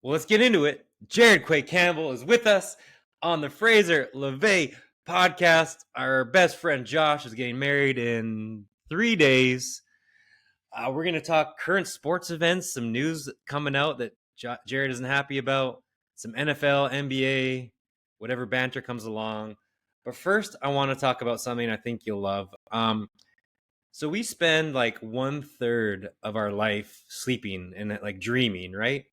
Well, let's get into it. Jared Quay Campbell is with us on the Fraser LeVay podcast. Our best friend Josh is getting married in 3 days. We're going to talk current sports events, some news coming out that Jared isn't happy about, some NFL, NBA, whatever banter comes along. But first, I want to talk about something I think you'll love. So we spend like 1/3 of our life sleeping and like dreaming, right?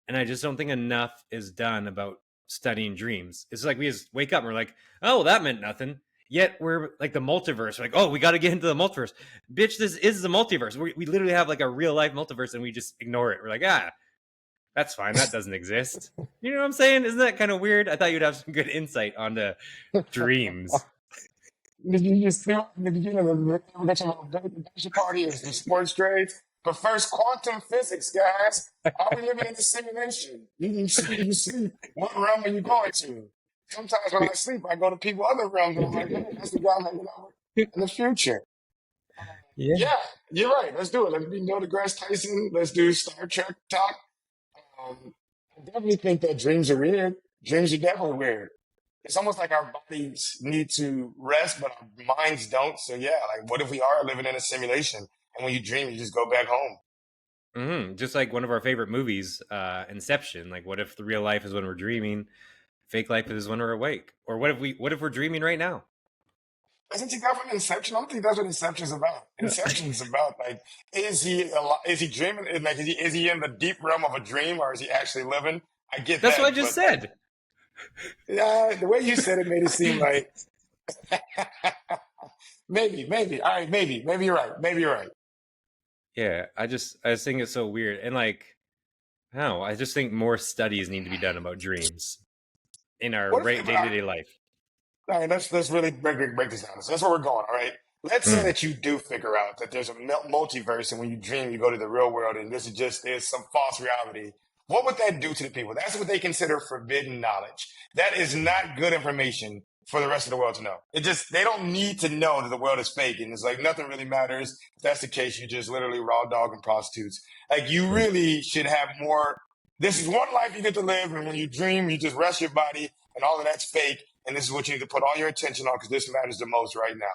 And I just don't think enough is done about studying dreams. It's like we just wake up and we're like, oh, well, that meant nothing. Yet we're like the multiverse. We're like, oh, we got to get into the multiverse. Bitch, this is the multiverse. We literally have like a real life multiverse and we just ignore it. We're like, that's fine. That doesn't exist. You know what I'm saying? Isn't that kind of weird? I thought you'd have some good insight onto dreams. Did you just feel in the beginning of the bachelor party is the sports grades? But first, quantum physics, guys. Are we living in a simulation? You sleep. What realm are you going to? Sometimes when I sleep, I go to people other realms, and I'm like, hey, that's the guy I'm hanging out with in the future. Yeah. Yeah, you're right. Let's do it. Let's be Neil deGrasse Tyson. Let's do Star Trek talk. I definitely think that dreams are weird. Dreams are definitely weird. It's almost like our bodies need to rest, but our minds don't. So yeah, like what if we are living in a simulation and when you dream, you just go back home? Just like one of our favorite movies, Inception. Like, what if the real life is when we're dreaming, fake life is when we're awake, or what if we're dreaming right now? Isn't he got from Inception? I don't think that's what Inception's about. Inception's about like, is he dreaming? Like, is he in the deep realm of a dream or is he actually living? I get That's what I that, just but like, said. yeah, the way you said it made it seem like maybe. All right, maybe you're right. Maybe you're right. Yeah, I just think it's so weird, and like, I don't know, I just think more studies need to be done about dreams in our What if, right day to day life. all right, let's really break this down. So that's where we're going. All right. Let's say Mm. that you do figure out that there's a multiverse, and when you dream, you go to the real world, and this is some false reality. What would that do to the people? That's what they consider forbidden knowledge. That is not good information for the rest of the world to know. They don't need to know that the world is fake, and it's like nothing really matters. If that's the case, you just literally raw dog and prostitutes. Like you Mm. really should have more. This is one life you get to live, and when you dream, you just rest your body, and all of that's fake and this is what you need to put all your attention on because this matters the most right now.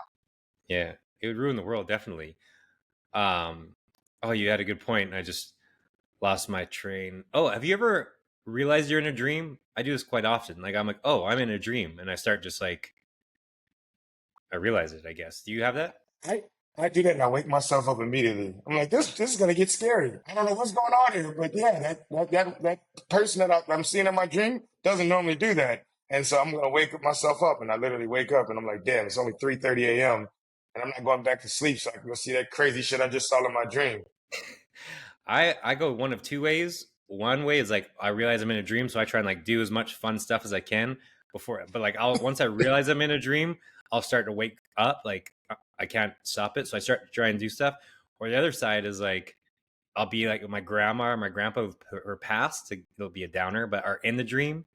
Yeah, it would ruin the world definitely. Um, oh, you had a good point, and I just lost my train. Oh, have you ever realized you're in a dream? I do this quite often. Like I'm like, oh, I'm in a dream, and I start just like I realize it. I guess. Do you have that? I I do that and I wake myself up immediately. I'm like, this is gonna get scary. I don't know what's going on here, but yeah, that person that I'm seeing in my dream doesn't normally do that, and so I'm gonna wake up myself up, and I literally wake up and I'm like, damn, it's only 3:30 a.m. and I'm not going back to sleep, so I can go see that crazy shit I just saw in my dream. I go one of two ways. One way is like I realize I'm in a dream, so I try and like do as much fun stuff as I can before. But like I'll once I realize I'm in a dream, I'll start to wake up. Like I can't stop it, so I start to try and do stuff. Or the other side is like I'll be like with my grandma or my grandpa who are past. It'll be a downer, but are in the dream,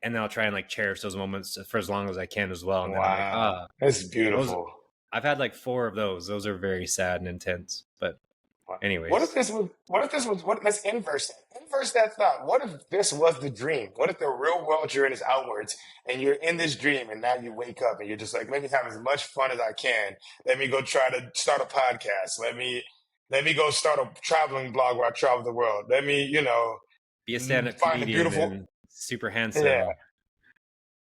and then I'll try and like cherish those moments for as long as I can as well. And then I'm like, Wow, that's those. beautiful. I've had like four of those. Those are very sad and intense. But What if anyways, this was? What if this was? What? Let's inverse that. Inverse that thought. What if this was the dream? What if the real world you're in is outwards, and you're in this dream, and now you wake up and you're just like, let me have as much fun as I can. Let me go try to start a podcast. Let me go start a traveling blog where I travel the world. Let me, be a stand-up find a comedian beautiful, and super yeah, handsome.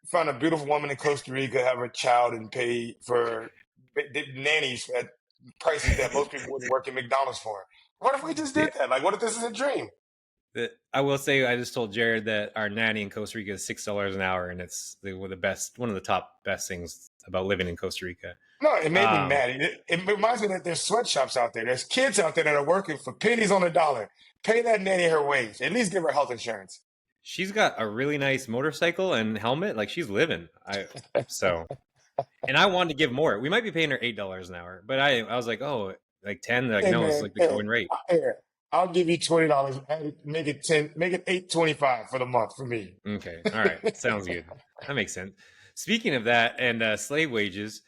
find a beautiful woman in Costa Rica, have her child, and pay for nannies at prices that most people wouldn't work at McDonald's for. What if we just Yeah. did that? Like, what if this is a dream? I will say, I just told Jared that our nanny in Costa Rica is $6 an hour, and it's one of the top best things about living in Costa Rica. No, it made me Um, mad. It reminds me that there's sweatshops out there. There's kids out there that are working for pennies on the dollar. Pay that nanny her wage. At least give her health insurance. she's got a really nice motorcycle and helmet, like she's living. So, and I wanted to give more. We might be paying her $8 an hour, but I was like, oh, like 10. They're like, Hey no, it's man, like the hey, going rate. here, I'll give you $20. Make it 10. Make it 8.25 for the month for me. Okay, all right, sounds good. That makes sense. Speaking of that and slave wages,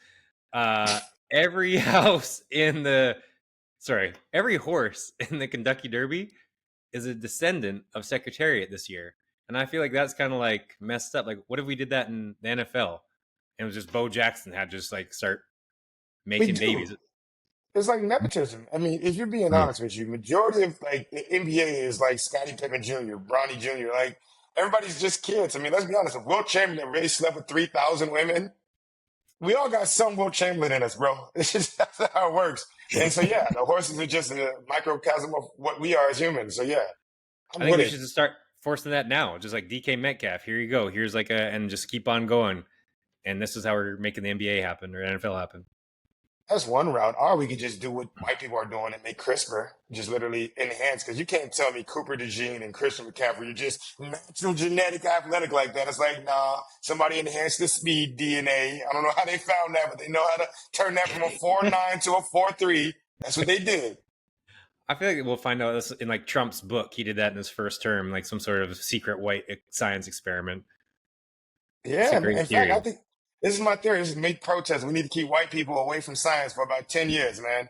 uh, every house in the sorry, every horse in the Kentucky Derby is a descendant of Secretariat this year. And I feel like that's kind of like messed up. Like, what if we did that in the NFL? And it was just Bo Jackson had just like start We making do. babies. It's like nepotism. I mean, if you're being Mm. honest with you, majority of like the NBA is like Scottie Pippen Jr., Bronny Jr. Like everybody's just kids. I mean, let's be honest. If Will Chamberlain really slept with 3,000 women, we all got some Will Chamberlain in us, bro. It's just that's how it works. And so yeah, the horses are just a microcosm of what we are as humans. So yeah, I I'm think with we it. should just start forcing that now. Just like DK Metcalf. Here you go. Here's like and just keep on going. And this is how we're making the NBA happen or NFL happen. That's one route. Or we could just do what white people are doing and make CRISPR, just literally enhance. Because you can't tell me Cooper DeJean and Christian McCaffrey, you're just natural genetic athletic like that. It's like, nah, somebody enhanced the speed DNA. I don't know how they found that, but they know how to turn that from a 4.9 to a 4.3. That's what they did. I feel like we'll find out this in like Trump's book. He did that in his first term, like some sort of secret white science experiment. It's a Yeah, great in fact, I theory. think this is my theory. This is make protests. We need to keep white people away from science for about 10 years, man.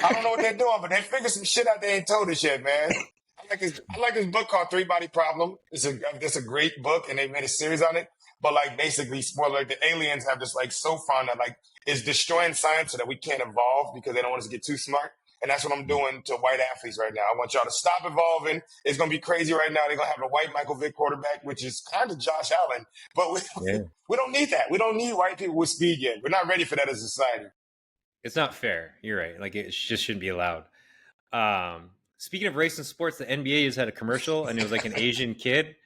I don't know what they're doing, but they figured some shit out they ain't told us yet, man. I like his book called Three Body Problem. It's a great book, and they made a series on it. But like basically, spoiler, like, the aliens have this like SOFON that like is destroying science so that we can't evolve because they don't want us to get too smart. And that's what I'm doing to white athletes right now. I want y'all to stop evolving. It's gonna be crazy right now. They're gonna have a white Michael Vick quarterback, which is kind of Josh Allen. But we, Yeah. we don't need that. We don't need white people with speed yet. We're not ready for that as a society. It's not fair. You're right. Like it just shouldn't be allowed. Speaking of race and sports, the NBA just had a commercial, and it was like an Asian kid,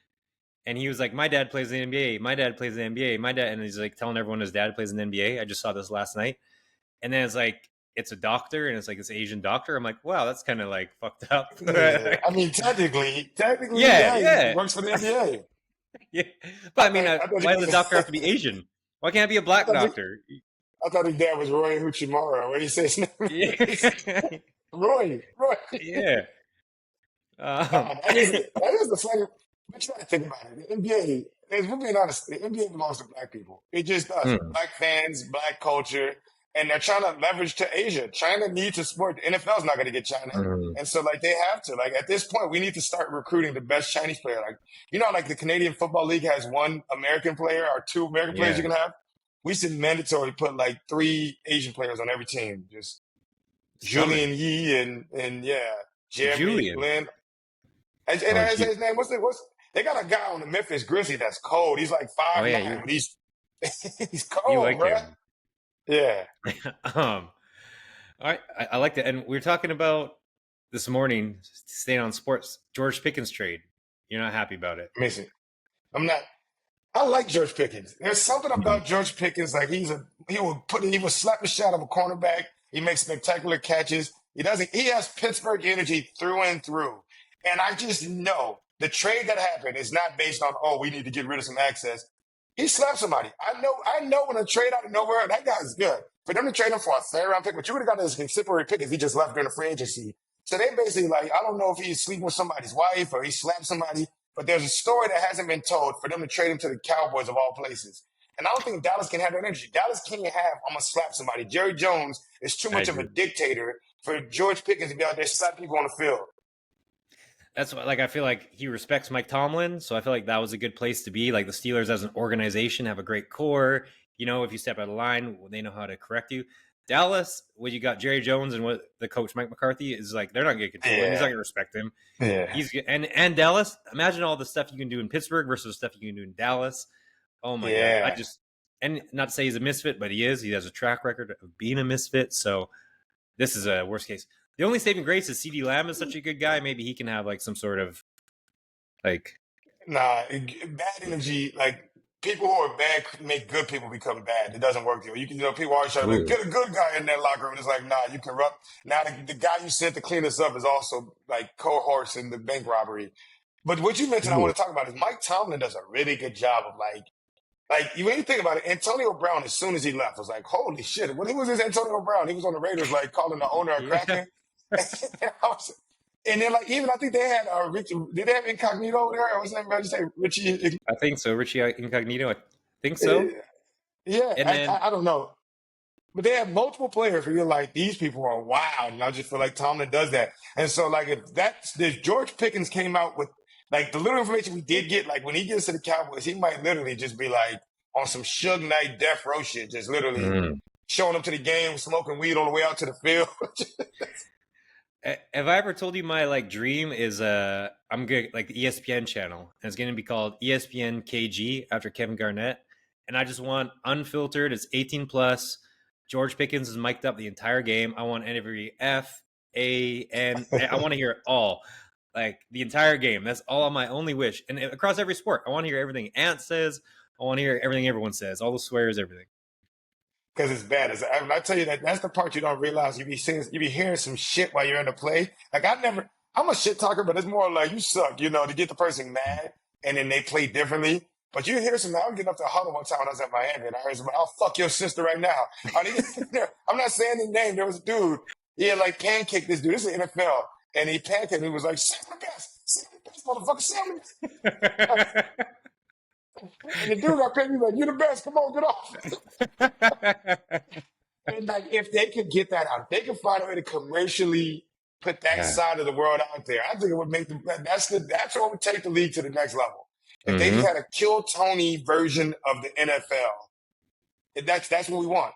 and he was like, "My dad plays in the NBA. My dad plays in the NBA. My dad," and he's like telling everyone his dad plays in the NBA. I just saw this last night, and then it's like it's a doctor, and it's like this Asian doctor. I'm like, wow, that's kind of like fucked up. Yeah, I mean, technically, Yeah, yeah, he yeah, works for the NBA. yeah. But I I mean, thought, I thought he why does the was. doctor have to be Asian? Why can't it be a I black thought, he, doctor? I thought his dad was Roy Huchimara. What he says his name Yeah, is Roy. yeah. Um, That is the funny. But you got to think about it. The NBA, if we're being honest, the NBA belongs to black people. It just does. hmm, Black fans, black culture, and they're trying to leverage to Asia. China needs to support. The NFL's not going to get China. hmm. And so, like, they have to. Like, at this point, we need to start recruiting the best Chinese player. Like, like the Canadian Football League has one American player or two American players you Yeah, can have. We should mandatory put like three Asian players on every team. Just stunning. Julian Yee and yeah, Jeremy Julian. Lin. And Oh, that's his name. What's they got a guy on the Memphis Grizzly that's cold. He's like oh five yeah, nine, but he's he's you cold, like bruh. him. Yeah. All right, I like that. And we were talking about this morning, staying on sports, George Pickens trade. You're not happy about it. Amazing. I'm not I like George Pickens. There's something Mhm. about George Pickens, like he will slap the shot of a cornerback. He makes spectacular catches. He has Pittsburgh energy through and through. And I just know the trade that happened is not based on, oh, we need to get rid of some access. He slapped somebody. I know when a trade out of nowhere, that guy's good. For them to trade him for a third round pick, but you would have got this considerable pick if he just left during the free agency. So they basically like, I don't know if he's sleeping with somebody's wife or he slapped somebody, but there's a story that hasn't been told for them to trade him to the Cowboys of all places. And I don't think Dallas can have that energy. Dallas can't have, I'm going to slap somebody. Jerry Jones is too I much of a agree. dictator for George Pickens to be out there slapping people on the field. That's what, like, I feel like he respects Mike Tomlin, so I feel like that was a good place to be. Like the Steelers as an organization have a great core. If you step out of line, they know how to correct you. Dallas, when you got Jerry Jones and what the coach Mike McCarthy is like, they're not going to control him. He's not Yeah. going to respect him. Yeah. And Dallas. Imagine all the stuff you can do in Pittsburgh versus the stuff you can do in Dallas. Oh my god! Yeah. And not to say he's a misfit, but he is. He has a track record of being a misfit. So this is a worst case. The only saving grace is CD Lamb is such a good guy. Maybe he can have like some sort of like Nah, bad energy, like people who are bad make good people become bad. It doesn't work that way. People always try to like, ooh, get a good guy in that locker room. It's like, nah, you corrupt. Now the guy you sent to clean us up is also like cohorts in the bank robbery. But what you mentioned, I ooh. want to talk about is Mike Tomlin does a really good job of when you think about it, Antonio Brown, as soon as he left, was like, holy shit, what was this Antonio Brown? He was on the Raiders, like calling the owner a Yeah, cracker. And then, like, even I think they had Richie. Did they have Incognito over there? Or was that about to say Richie? I think so. Richie Incognito. I think Uh, so. yeah, And then I don't know. But they have multiple players where you're like, these people are wild. And I just feel like Tomlin does that. And so, like, if George Pickens came out with, like, the little information we did get, like, when he gets to the Cowboys, he might literally just be like on some Suge Knight death row shit, just literally Mm. showing up to the game, smoking weed on the way out to the field. Have I ever told you my like dream is I'm good like the ESPN channel and it's going to be called ESPN KG after Kevin Garnett, and I just want unfiltered. It's 18 plus. George Pickens is mic'd up the entire game. I want every F A N. I want to hear it all, like the entire game. That's all my only wish. And across every sport, I want to hear everything Ant says. I want to hear everything everyone says. All the swears, everything. Because it's bad. I tell you that's the part you don't realize. You be hearing some shit while you're in the play. Like I'm a shit talker, but it's more like you suck, to get the person mad, and then they play differently. But you hear some. I was getting up to the huddle one time when I was at Miami, and I heard somebody, "I'll fuck your sister right now." I'm not saying his name. There was a dude. He had like pancaked this dude. This is the NFL, and he pancaked. He was like, "Say the best, motherfucker, say me." And the dude got paid me like, "You the best. Come on, get off." And like, if they could get that out, if they could find a way to commercially put that Yeah. side of the world out there, I think it would make them. That's what would take the league to the next level. If they just Mm-hmm. had a Kill Tony version of the NFL, that's what we want.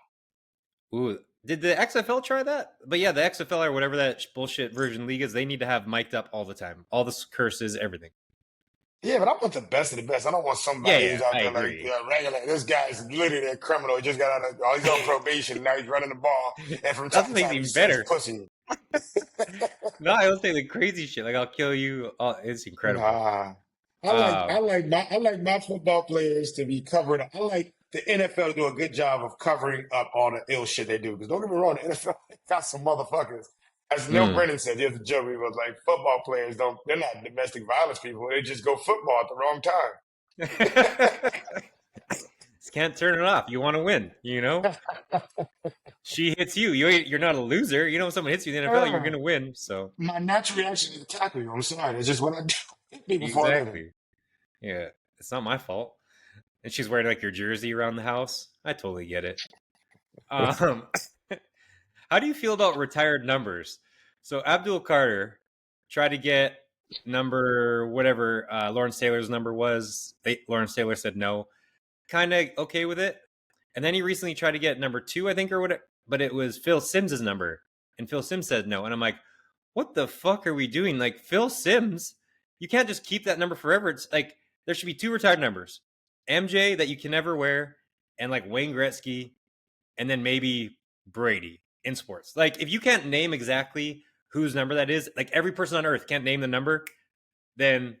Ooh, did the XFL try that? But yeah, the XFL or whatever that bullshit version league is, they need to have mic'd up all the time, all the curses, everything. Yeah, but I want the best of the best. I don't want Yeah, somebody yeah, who's out I there like agree. regular. This guy's literally a criminal. He just got out of, he's on probation. Now he's running the ball, and from That's time what to makes it time he even says better. pussy. No, I will say the crazy shit, like I'll kill you. Oh, it's incredible. Nah. Um, I like my football players to be covered. I like the NFL to do a good job of covering up all the ill shit they do. Because don't get me wrong, the NFL got some motherfuckers. As Neil mm. Brennan said, here's the joke. He was like, football players they're not domestic violence people. They just go football at the wrong Just can't turn it off. You want to win, you know? time. She hits you. You're not a loser. You know, if someone hits you in the NFL, you're going to win. So, My natural reaction is to tackle you. I'm sorry. It's just what I do. Hit me before a living. exactly. Yeah, it's not my fault. And she's wearing like your jersey around the house. I totally get it. Um, how do you feel about retired numbers? So Abdul Carter tried to get number whatever Lawrence Taylor's number was. Lawrence Taylor said no. Kind of okay with it. And then he recently tried to get number 2, I think, or whatever. But it was Phil Simms' number, and Phil Simms said no. And I'm like, what the fuck are we doing? Like Phil Simms, you can't just keep that number forever. It's like there should be 2 retired numbers: MJ that you can never wear, and like Wayne Gretzky, and then maybe Brady in sports. Like if you can't name exactly whose number that is, like every person on earth can't name the number, then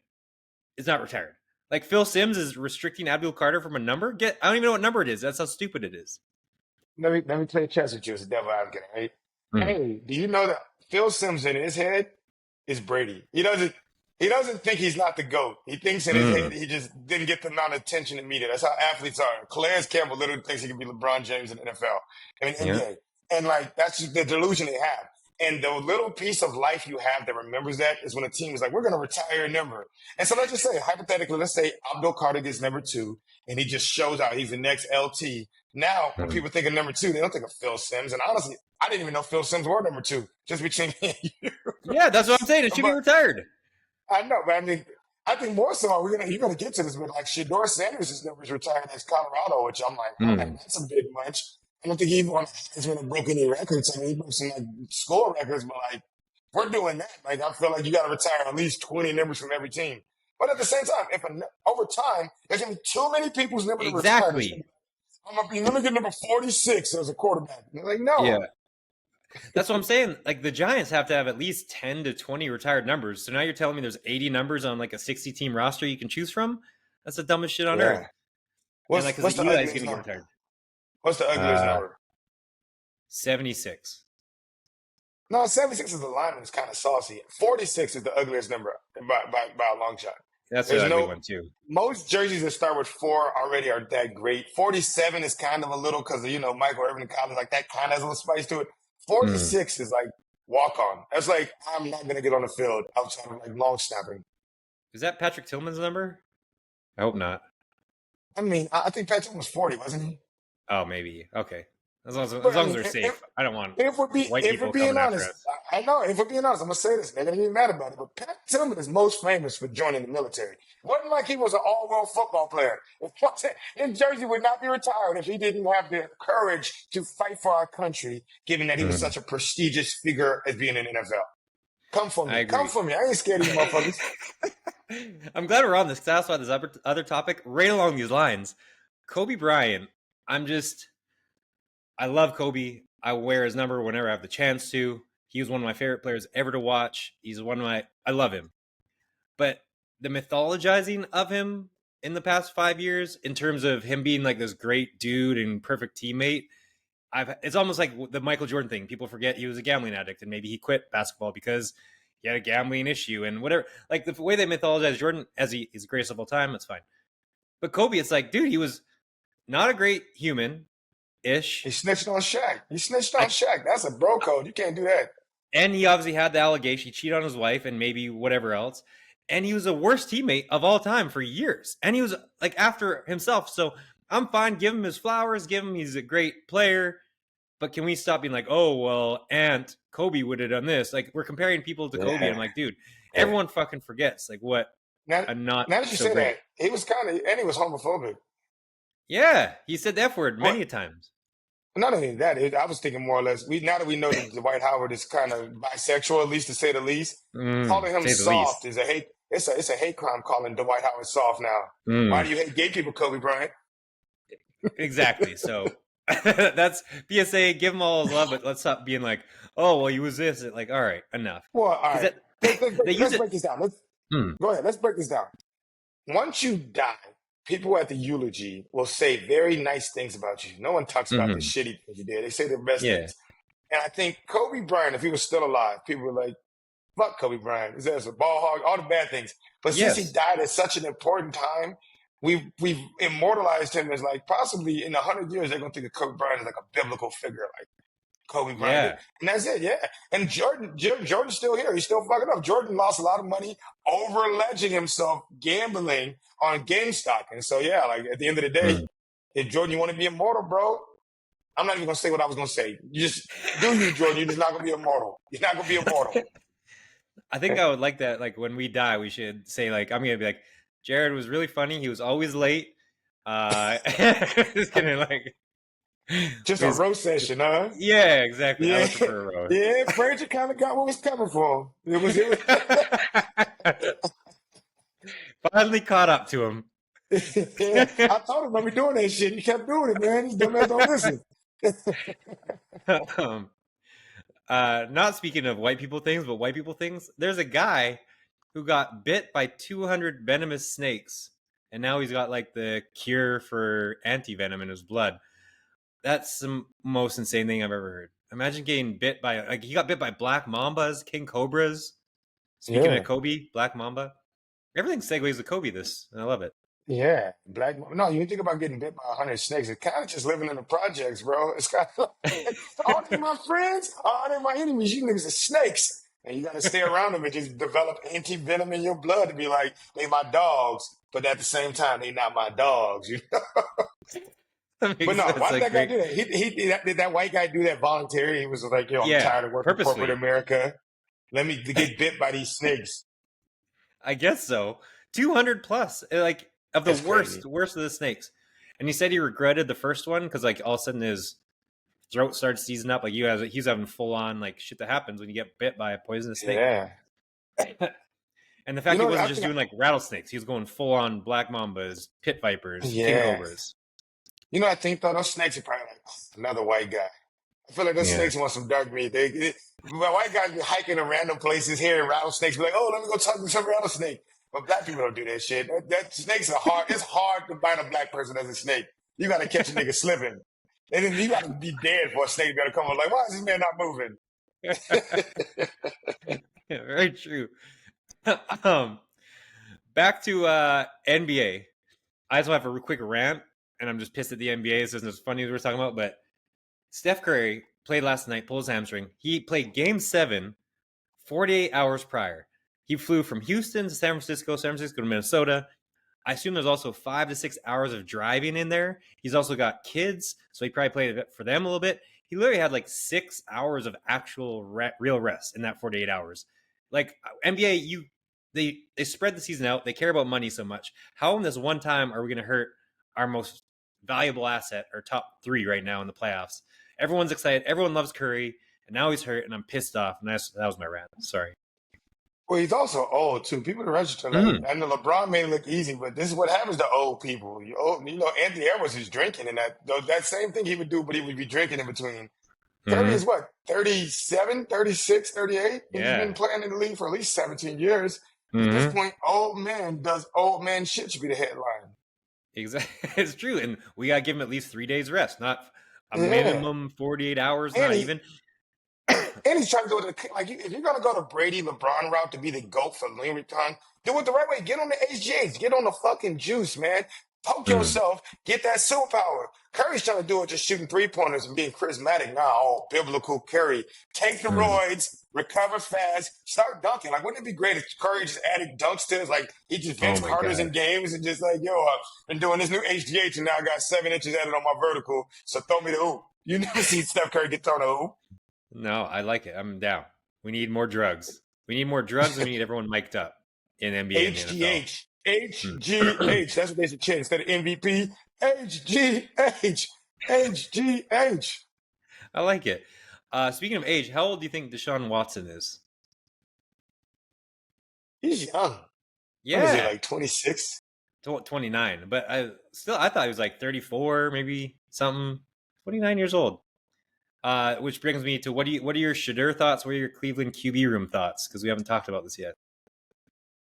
it's not retired. Like Phil Simms is restricting Abdul Carter from a number. I don't even know what number it is. That's how stupid it is. Let me play chess with you as a devil advocate, right? Mm. Hey, do you know that Phil Sims in his head is Brady? He doesn't think he's not the GOAT. He thinks in his Mm. head he just didn't get the amount of attention in media. That's how athletes are. Calais Campbell literally thinks he can be LeBron James in the NFL. I mean Yeah. NBA. And like that's just the delusion they have. And the little piece of life you have that remembers that is when a team is like, we're gonna retire a number. And so let's just say, hypothetically, let's say Abdul Carter gets number 2 and he just shows out he's the next LT. Now, when Mm. people think of number 2, they don't think of Phil Simms. And honestly, I didn't even know Phil Simms were number 2, just between me and you. Yeah, that's what I'm saying. It should be But retired. I know, but I mean, I think more so you're gonna get to this, but like Shador Sanders' number is retired as Colorado, which I'm like, all right, Mm. that's a big bunch. I don't think he has really broke any records. I mean, he broke some like score records, but like we're doing that. Like I feel like you got to retire at least 20 numbers from every team. But at the same time, over time, there's gonna be too many people's number to retire. Exactly. I'm gonna get number 46 as a quarterback. And they're like, Yeah. no. That's what I'm saying. Like the Giants have to have at least 10 to 20 retired numbers. So now you're telling me there's 80 numbers on like a 60 team roster you can choose from? That's the dumbest shit on earth. Yeah. And What's like, because what's the the Eli's ugliest going to get number? retired. What's the ugliest Uh, number? 76. No, 76 is the lineman. It's kind of saucy. 46 is the ugliest number by a long shot. That's an There's ugly no one too. most jerseys that start with 4 already are that great. 47 is kind of a little because Michael Irvin in college, like that kind of has a little spice to it. Mm. 46 is like walk on. That's like I'm not gonna get on the field outside of like long snapping. Is that Patrick Tillman's number? I hope not. I mean, I think Patrick was 40, wasn't he? Oh, maybe. Okay. As long But I as mean, they're safe. I don't want white if we're people being coming after honest, us. I know. If we're being honest, I'm gonna say this. They're gonna get mad about it. But Pat Tillman is most famous for joining the military. It wasn't like he was an all-world football player. His jersey would not be retired if he didn't have the courage to fight for our country, given that he was such a prestigious figure as being in the NFL. Come for I me. Come agree. for me. I ain't scared of you motherfuckers. I'm glad we're on this. That's why this other topic right along these lines. Kobe Bryant. I love Kobe. I wear his number whenever I have the chance to. He was one of my favorite players ever to watch. I love him. But the mythologizing of him in the past 5 years, in terms of him being like this great dude and perfect teammate, it's almost like the Michael Jordan thing. People forget he was a gambling addict and maybe he quit basketball because he had a gambling issue and whatever. Like the way they mythologize Jordan as he's the greatest of all time, that's fine. But Kobe, it's like, dude, he was not a great human ish. He snitched on Shaq. Shaq. That's a bro code. You can't do that. And he obviously had the allegation. He cheated on his wife and maybe whatever else. And he was the worst teammate of all time for years. And he was like after himself. So I'm fine. Give him his flowers. Give him he's a great player. But can we stop being like, oh, well, Aunt Kobe would have done this? Like we're comparing people to Kobe. And I'm like, dude, everyone fucking forgets like what a not now that you so say great. that, he was and he was homophobic. Yeah, he said the F word many times. Not only that, I was thinking more or less. Now that we know that Dwight Howard is kind of bisexual, at least to say the least, calling him soft is a hate. It's a hate crime calling Dwight Howard soft now. Why do you hate gay people, Kobe Bryant? Exactly. So that's PSA. Give him all his love, but let's stop being like, oh, well, he was this. Like, all right, enough. Well, all right. Let's break this down. Go ahead. Let's break this down. Once you die, people at the eulogy will say very nice things about you. No one talks about the shitty things you did. They say the best things. And I think Kobe Bryant, if he was still alive, people were like, fuck Kobe Bryant. He's a ball hog, all the bad things. But since he died at such an important time, we've immortalized him as like possibly in 100 years, they're going to think of Kobe Bryant as like a biblical figure, like Kobe Bryant. And that's it, And Jordan's still here. He's still fucking up. Jordan lost a lot of money over-ledging himself, gambling on GameStop. And so, like at the end of the day, if Jordan, you want to be immortal, bro, I'm not even going to say what I was going to say. You just do you, Jordan. You're just not going to be immortal. You're not going to be immortal. I think I would like that. Like when we die, we should say like, I'm going to be like, Jared was really funny. He was always late. Just gonna like just a roast session, huh? Yeah, exactly. I would prefer a roast. Yeah, Fraser kind of got what was coming for. It was finally caught up to him. I told him don't be doing that shit. He kept doing it, man. He's dumbass don't listen. Not speaking of white people things, but white people things. There's a guy who got bit by 200 venomous snakes, and now he's got like the cure for anti-venom in his blood. That's the most insane thing I've ever heard. Imagine getting bit by he got bit by black mambas, king cobras. Speaking of Kobe, black mamba, everything segues to Kobe. And I love it. Yeah, no, you think about getting bit by 100 snakes. It's kind of just living in the projects, bro. It's kind of like, oh, they're my friends. Oh, they're my enemies. You niggas are snakes. And you got to stay around them and just develop anti-venom in your blood to be like, they my dogs. But at the same time, they not my dogs. You know? But no, why did that guy do that? Did that white guy do that voluntarily? He was like, I'm tired of working for corporate America. Let me get bit by these snakes. I guess so. 200 plus. Like, of the worst of the snakes. And he said he regretted the first one because like all of a sudden his throat starts seizing up. Like he's having full on like shit that happens when you get bit by a poisonous snake. Yeah. And the fact he wasn't just doing like rattlesnakes, he was going full on black mambas, pit vipers, king cobras. You know, I think though those snakes are probably like another white guy. I feel like those snakes want some dark meat. White guys be hiking in random places, hearing rattlesnakes, be like, oh, let me go talk to some rattlesnake. But black people don't do that shit. That snakes are hard. It's hard to bite a black person as a snake. You got to catch a nigga slipping. And then you got to be dead for a snake to come up. Like, why is this man not moving? Very true. Back to NBA. I just want to have a quick rant, and I'm just pissed at the NBA. This isn't as funny as we're talking about, but Steph Curry played last night, pulled his hamstring. He played Game 7 48 hours prior. He flew from Houston to San Francisco to Minnesota. I assume there's also 5 to 6 hours of driving in there. He's also got kids, so he probably played for them a little bit. He literally had like 6 hours of actual real rest in that 48 hours. Like NBA, they spread the season out. They care about money so much. How in this one time are we going to hurt our most valuable asset, our top 3 right now in the playoffs? Everyone's excited. Everyone loves Curry, and now he's hurt, and I'm pissed off. And that was my rant. Sorry. Well, he's also old too. People to register like I know LeBron made it look easy, but this is what happens to old people. Anthony Edwards is drinking, and that same thing he would do, but he would be drinking in between. Curry is what, 37, 36, 38? He's been playing in the league for at least 17 years. At this point, old man does old man shit should be the headline. Exactly. It's true. And we got to give him at least 3 days rest, not a minimum 48 hours, not even. And he's trying to go to if you're going to go to Brady, LeBron route to be the GOAT for Lean Recon, do it the right way. Get on the HGH. Get on the fucking juice, man. Poke yourself. Get that superpower. Curry's trying to do it just shooting 3-pointers and being charismatic. Nah, biblical Curry. Take the roids, recover fast, start dunking. Like, wouldn't it be great if Curry just added dunks to it? Like, he just Vince Carter's in games and just like, yo, I've been doing this new HGH and now I got 7 inches added on my vertical, so throw me the hoop. You never see Steph Curry get thrown a hoop. No, I like it. I'm down. We need more drugs. We need more drugs and we need everyone mic'd up in NBA HGH. HGH. That's what they should change. Instead of MVP, HGH. HGH. I like it. Speaking of age, how old do you think Deshaun Watson is? He's young. Yeah. What is he, like 26? 29. But I thought he was like 34, maybe something. 29 years old. Which brings me to what are your Shedeur thoughts? What are your Cleveland QB room thoughts? Because we haven't talked about this yet.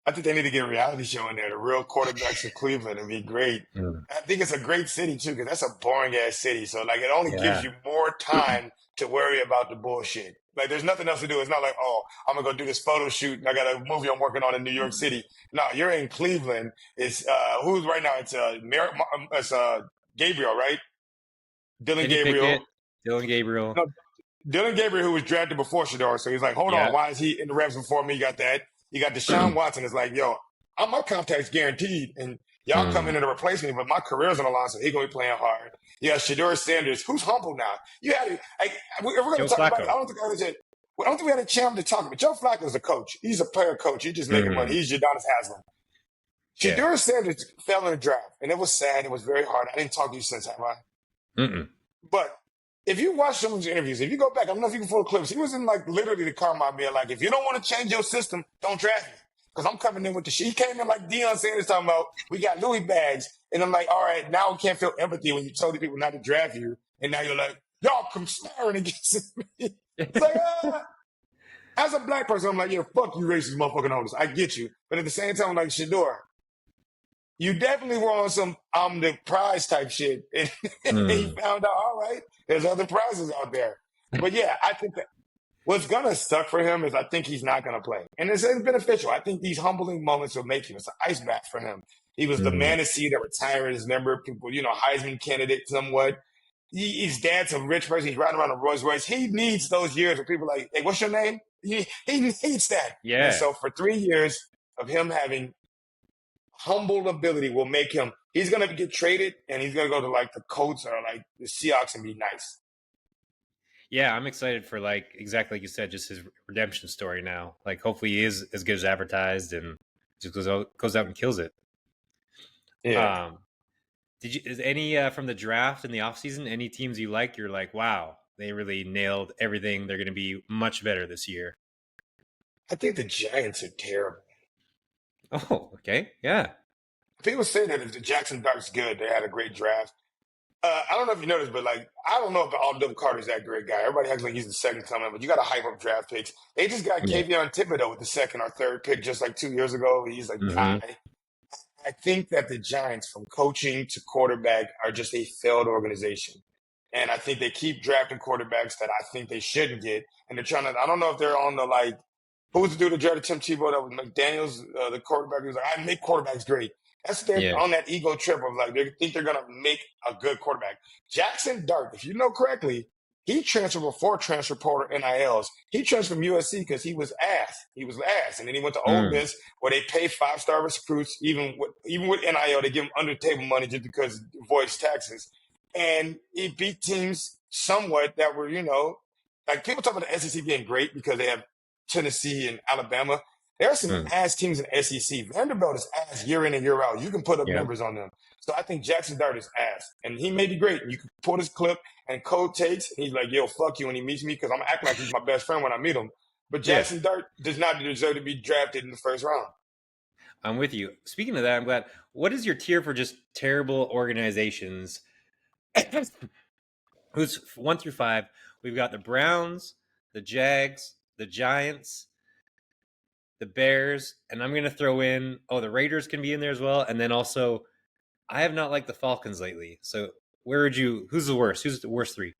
I think they need to get a reality show in there, the real quarterbacks of Cleveland. It'd be great. I think it's a great city, too, because that's a boring-ass city. So, like, it only gives you more time to worry about the bullshit. Like, there's nothing else to do. It's not like, oh, I'm going to go do this photo shoot, and I got a movie I'm working on in New York City. No, you're in Cleveland. It's, who's right now? It's Gabriel, right? Dylan Gabriel. Dylan Gabriel. No, Dylan Gabriel, who was drafted before Shedeur. So he's like, hold on, why is he in the reps before me? You got that. You got Deshaun Watson. It's like, yo, my contract's guaranteed, and y'all come in to replace me, but my career's on the line, so he's going to be playing hard. You got Shedeur Sanders, who's humble now. You had if we're going to talk about it, I don't think we had a chance to talk about it. Joe Flacco's a coach. He's a player coach. He's just making money. He's Udonis Haslam. Shedeur Sanders fell in the draft, and it was sad. It was very hard. I didn't talk to you since, have I? But if you watch some of his interviews, if you go back, I don't know if you can pull the clips. He was in like literally the car being like, if you don't want to change your system, don't draft me. Because I'm coming in with the shit. He came in like Deion Sanders talking about, we got Louis bags. And I'm like, all right, now we can't feel empathy when you told the people not to draft you. And now you're like, y'all conspiring against me. It's like, as a black person, I'm like, yeah, fuck you racist motherfucking owners. I get you. But at the same time, I'm like, Shedeur, you definitely were on some I'm the prize type shit. And he found out, all right, there's other prizes out there. But yeah, I think that what's going to suck for him is I think he's not going to play. And it's beneficial. I think these humbling moments will make him. It's an ice bath for him. He was the man to see that retired his member, people, Heisman candidate somewhat. His dad's a rich person. He's riding around a Rolls Royce. He needs those years where people are like, hey, what's your name? He needs that. Yeah. And so for 3 years of him having humble ability will make him, he's going to get traded and he's going to go to like the Colts or like the Seahawks and be nice. Yeah, I'm excited for like exactly like you said, just his redemption story now. Like hopefully he is as good as advertised and just goes out and kills it. Yeah. Is any from the draft in the offseason, any teams you like, you're like, wow, they really nailed everything. They're going to be much better this year. I think the Giants are terrible. Oh, okay. Yeah. People say that if the Jackson Dark's good, they had a great draft. I don't know if you noticed, but like, I don't know if Alden Carter's that great guy. Everybody acts like he's the second coming, but you got to hype up draft picks. They just got Kayvon Thibodeau with the second or third pick just like 2 years ago. He's like, I think that the Giants, from coaching to quarterback, are just a failed organization. And I think they keep drafting quarterbacks that I think they shouldn't get. And they're trying to, I don't know if they're on the like, who was the dude that drafted Tim Tebow that was McDaniels, the quarterback? He was like, I make quarterbacks great. That's they're on that ego trip of like, they think they're going to make a good quarterback. Jackson Dart, if you know correctly, He transferred before transfer portal NILs. He transferred from USC because he was ass. He was ass, and then he went to Ole Mm, Miss where they pay 5-star recruits. Even with NIL, they give him under table money just because voice taxes. And he beat teams somewhat that were, like people talk about the SEC being great because they have Tennessee and Alabama. There are some mm, ass teams in the SEC. Vanderbilt is ass year in and year out. You can put up yeah. numbers on them. So I think Jackson Dart is ass, and he may be great. You can pull this clip and Code takes, and he's like, "Yo, fuck you," when he meets me because I'm acting like he's my best friend when I meet him. But Yeah. Jackson Dart does not deserve to be drafted in the first round. I'm with you. Speaking of that, I'm glad. What is your tier for just terrible organizations? Who's 1 through 5? We've got the Browns, the Jags, the Giants, the Bears, and I'm going to throw in, the Raiders can be in there as well. And then also, I have not liked the Falcons lately. So who's the worst? Who's the worst 3?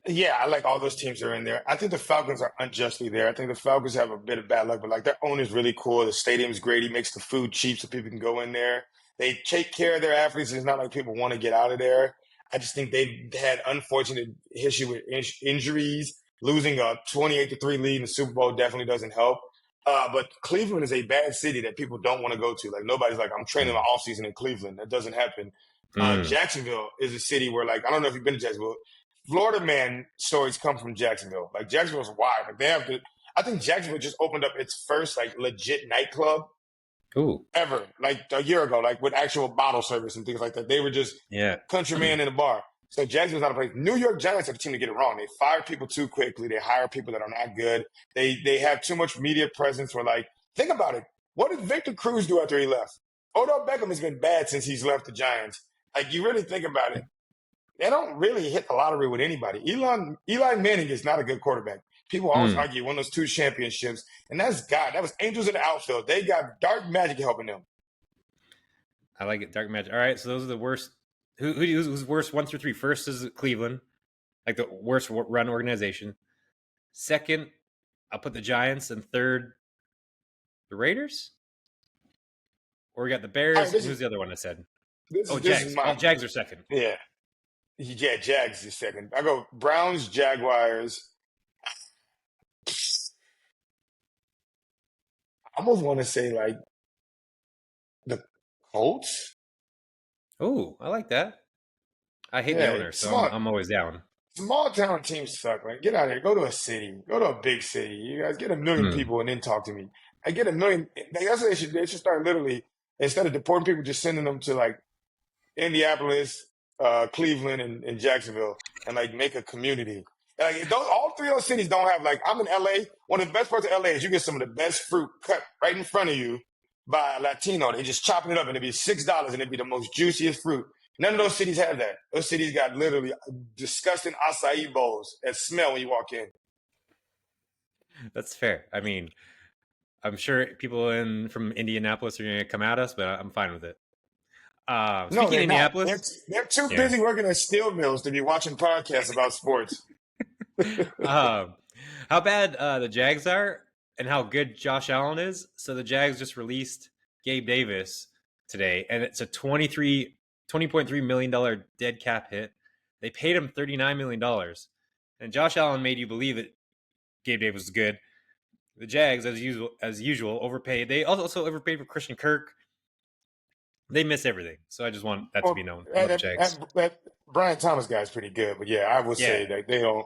Yeah, I like all those teams that are in there. I think the Falcons are unjustly there. I think the Falcons have a bit of bad luck, but like their owner's really cool. The stadium's great. He makes the food cheap so people can go in there. They take care of their athletes. It's not like people want to get out of there. I just think they've had unfortunate issue with injuries. Losing a 28-3 lead in the Super Bowl definitely doesn't help. But Cleveland is a bad city that people don't want to go to. Like nobody's like, I'm training my Mm. offseason in Cleveland. That doesn't happen. Mm. Jacksonville is a city where, like, I don't know if you've been to Jacksonville. Florida man stories come from Jacksonville. Like Jacksonville's wild. Like they have the. I think Jacksonville just opened up its first like legit nightclub Ooh, ever, like a year ago, like with actual bottle service and things like that. They were just yeah. countryman in a bar. So Jacksonville's not a place. New York Giants are the team to get it wrong. They fire people too quickly. They hire people that are not good. They have too much media presence. Where like, think about it. What did Victor Cruz do after he left? Odell Beckham has been bad since he's left the Giants. Like you really think about it. They don't really hit the lottery with anybody. Eli Manning is not a good quarterback. People always Mm. argue won those 2 championships, and that's God. That was angels in the outfield. They got dark magic helping them. I like it. Dark Magic. All right, so those are the worst. Who's worst 1 through 3? First is Cleveland, like the worst run organization. Second, I'll put the Giants, and third, the Raiders. Or we got the All right, Bears. And who's the other one I said? Oh, this is Jags. my Jags are second. yeah. Jags is second. I go Browns, Jaguars. I almost want to say like the Colts. Oh, I like that. I hate the Yeah, owner, so I'm always down. small town teams suck. Like, get out of here. Go to a city. Go to a big city. You guys get a million Hmm. people and then talk to me. I get a million. That's what they should start literally, instead of deporting people, just sending them to like Indianapolis, Cleveland, and Jacksonville and like make a community. Like, all 3 of those cities don't have, like, I'm in LA. One of the best parts of LA is you get some of the best fruit cut right in front of you by a Latino. They just chopping it up and it'd be $6 and it'd be the most juiciest fruit. None of those cities have that. Those cities got literally disgusting acai bowls that smell when you walk in. That's fair. I mean, I'm sure people from Indianapolis are going to come at us, but I'm fine with it. No, Speaking of they're not. They're, Indianapolis, they're too yeah. busy working at steel mills to be watching podcasts about sports. How bad the Jags are and how good Josh Allen is. So the Jags just released Gabe Davis today, and it's a $20.3 million dead cap hit. They paid him $39 million. And Josh Allen made you believe that Gabe Davis was good. The Jags, as usual, overpaid. They also overpaid for Christian Kirk. They miss everything. So I just want that to be known about the Jags. That Brian Thomas guy's pretty good, but yeah, I would say that they don't.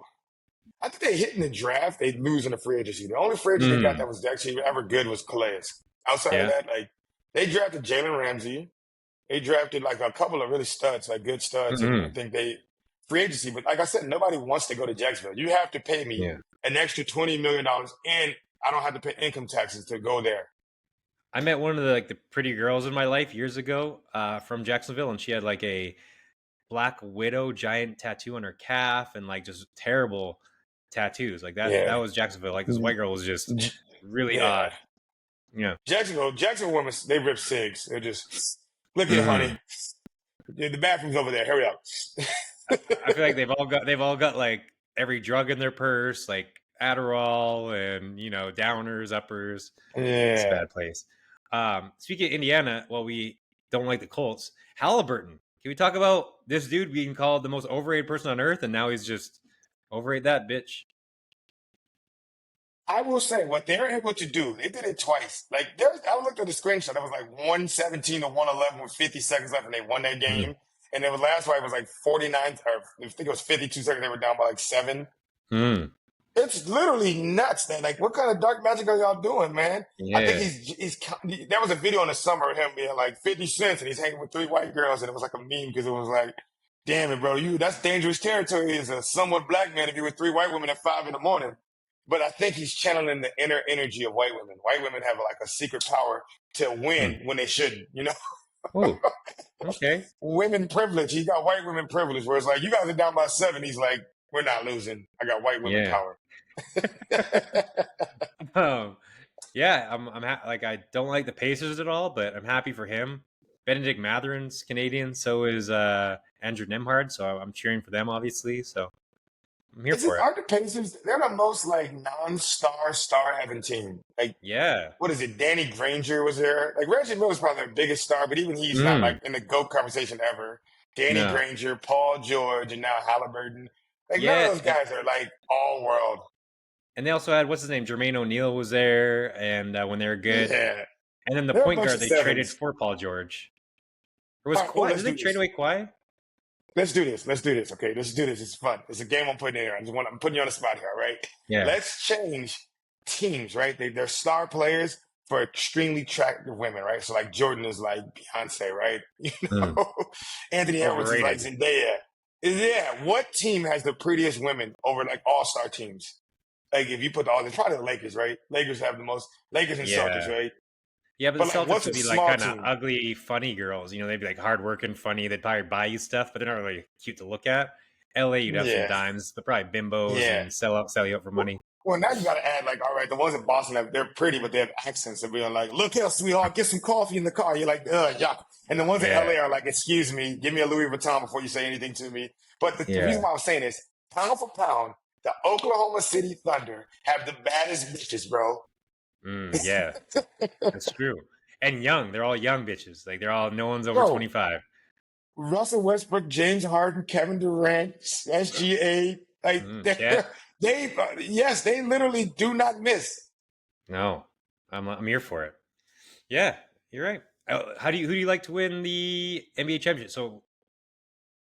I think they hit in the draft. They lose in the free agency. The only free agent they got that was actually ever good was Calais. Outside of Yeah. that, like they drafted Jalen Ramsey. They drafted like a couple of really studs, like good studs, and I think they free agency. But like I said, nobody wants to go to Jacksonville. You have to pay me an extra $20 million, and I don't have to pay income taxes to go there. I met one of the pretty girls in my life years ago from Jacksonville, and she had like a Black Widow giant tattoo on her calf and like just terrible tattoos. Like that was Jacksonville. Like this white girl was just really odd. Yeah. Jacksonville women, they rip cigs. They're just, look here, honey. The bathroom's over there. Hurry up. I feel like they've all got like every drug in their purse, like Adderall and downers, uppers. It's a bad place. Speaking of Indiana, we don't like the Colts. Haliburton Can we talk about this dude being called the most overrated person on earth, and now he's just overrate that bitch? I will say what they're able to do, they did it twice. Like I looked at the screenshot. It was like 117 to 111 with 50 seconds left, and they won that Mm. game. And then the last fight was like 49, or I think it was 52 seconds. They were down by like 7. Mm. It's literally nuts, man. Like, what kind of dark magic are y'all doing, man? I think Yeah. there was a video in the summer of him being like 50 cents and he's hanging with 3 white girls, and it was like a meme because it was like, damn it, bro, that's dangerous territory as a somewhat black man if you're with 3 white women at 5 in the morning. But I think he's channeling the inner energy of white women. White women have like a secret power to win Mm. when they shouldn't, you know? Oh, okay. Women privilege. He got white women privilege where it's like, you guys are down by 7. He's like, we're not losing. I got white women Yeah. power. Um, yeah, like I don't like the Pacers at all, but I'm happy for him. Benedict Matherin's Canadian, so is Andrew Nemhard, so I'm cheering for them, obviously. So I'm here for it. Aren't the Pacers? They're the most like non-star star-having team. Like, Yeah. what is it? Danny Granger was there. Like Reggie Miller's probably their biggest star, but even he's not like in the GOAT conversation ever. Danny No. Granger, Paul George, and now Haliburton. Like none Yeah, of those guys are like all world. and they also had what's his name, Jermaine O'Neal was there, and when they were good, Yeah, and then the they're a point bunch guard of they traded sevens. for Paul George. Or was All right, well, Kawhi? let's Did they do trade this. away Kawhi? Let's do this. Let's do this. Okay, let's do this. It's fun. It's a game I'm putting in here. I'm putting you on the spot here. All right. Yeah. Let's change teams. Right. They're star players for extremely attractive women. Right. So like Jordan is like Beyonce. Right. You know, Anthony Edwards is like Overrated. Zendaya. Yeah. What team has the prettiest women over like all star teams? Like if you put it's probably the Lakers. Right. Lakers have the most. Lakers and Celtics. Yeah. Right. Yeah, but But the like, Celtics what's would a be like small kind of team? ugly, funny girls. You know, they'd be like hardworking, funny. They'd probably buy you stuff, but they're not really cute to look at. LA, you'd have some Yeah. dimes, but probably bimbos Yeah. and sell you up for money. Well, now you got to add like, all right, the ones in Boston, they're pretty, but they have accents of being like, look here, sweetheart, get some coffee in the car. You're like, yuck. And the ones in Yeah. LA are like, excuse me, give me a Louis Vuitton before you say anything to me. But the Yeah. reason why I'm saying is, pound for pound, the Oklahoma City Thunder have the baddest bitches, bro. Yeah, that's true. And young, they're all young bitches. Like no one's over Bro, 25. Russell Westbrook, James Harden, Kevin Durant, SGA, like Chat? yes, they literally do not miss. No, I'm here for it. Yeah, you're right. Who do you like to win the NBA championship? So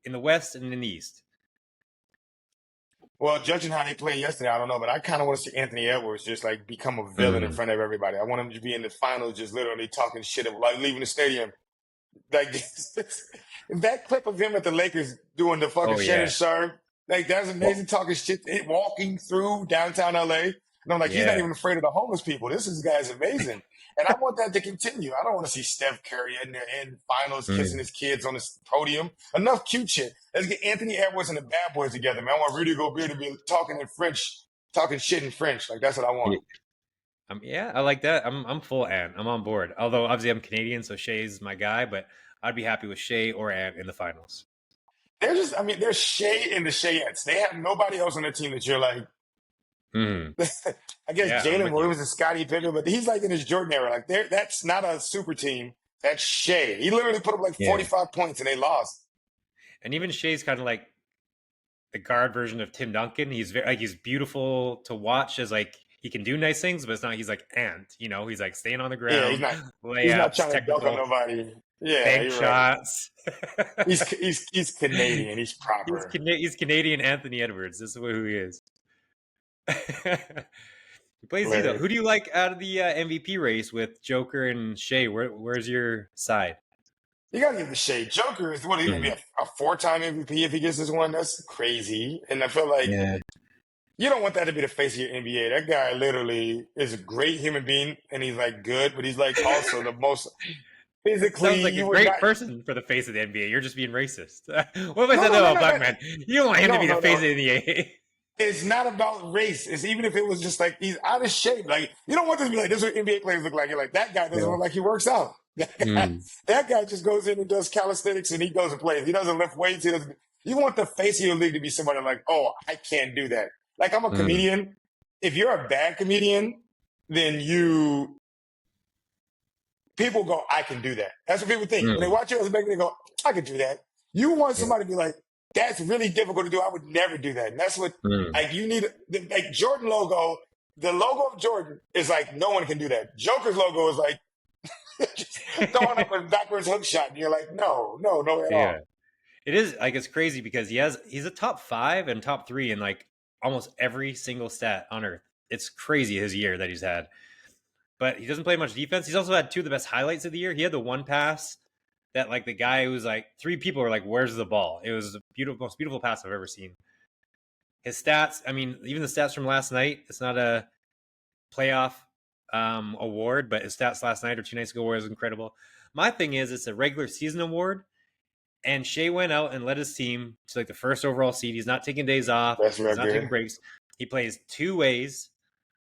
in the West and in the East. Well, judging how they played yesterday, I don't know, but I kind of want to see Anthony Edwards just like become a villain in front of everybody. I want him to be in the finals, just literally talking shit, like leaving the stadium. Like that clip of him at the Lakers doing the fucking Shannon Sharp, like that's amazing, talking shit, walking through downtown LA. And I'm like, he's not even afraid of the homeless people. This guy's amazing. And I want that to continue. I don't want to see Steph Curry in finals kissing his kids on the podium. Enough cute shit. Let's get Anthony Edwards and the Bad Boys together, man. I want Rudy Gobert to be talking in French, talking shit in French. Like that's what I want. Yeah, I like that. I'm full Ant. I'm on board. Although obviously I'm Canadian, so Shai's my guy, but I'd be happy with Shai or Ant in the finals. There's Shai and the Shayettes. They have nobody else on their team that you're like, I guess Jalen Williams and Scottie Pippen, but he's like in his Jordan era. Like that's not a super team. That's Shai. He literally put up like 45 points and they lost. And even Shai's kind of like the guard version of Tim Duncan. He's he's beautiful to watch as like he can do nice things, but it's not. He's like Ant. You know, he's like staying on the ground. Yeah, layups, he's not trying to technical, dunk on nobody. Yeah, bank shots. Right. He's Canadian. He's proper. He's Canadian Anthony Edwards. This is who he is. He plays Z though. Who do you like out of the MVP race with Joker and Shai? Where's your side? You gotta give the Shai. Joker is what, he gonna be a 4-time MVP if he gets this one. That's crazy. And I feel like you don't want that to be the face of your NBA. That guy literally is a great human being and he's like good, but he's like also the most physically. Sounds like a great person for the face of the NBA. You're just being racist. What if I said that about Black man? You don't want him to be the face of the NBA. It's not about race. It's even if it was just like he's out of shape. Like you don't want this to be like this is what NBA players look like. You're like that guy doesn't look like he works out. That guy just goes in and does calisthenics and he goes and plays. He doesn't lift weights. He doesn't. You want the face of your league to be somebody like, oh, I can't do that. Like I'm a comedian. If you're a bad comedian, then people go, I can do that. That's what people think. When they watch you as a big, they go, I can do that. You want Yeah. somebody to be like, that's really difficult to do. I would never do that. And that's what, Mm. like, you need, like, Jordan logo, the logo of Jordan is like, no one can do that. Joker's logo is like, just throwing up a backwards hook shot. And you're like, no at Yeah. all. It is like it's crazy because he's a top 5 and top 3 in like almost every single stat on earth. It's crazy his year that he's had. But he doesn't play much defense. He's also had 2 of the best highlights of the year. He had the one pass that like the guy was like 3 people were like, "Where's the ball?" It was the most beautiful pass I've ever seen. His stats, I mean, even the stats from last night, it's not a playoff award, but his stats last night or 2 nights ago was incredible. My thing is, it's a regular season award, and Shai went out and led his team to like the first overall seed. He's not taking days off. That's He's real not taking good. breaks. He plays 2 ways.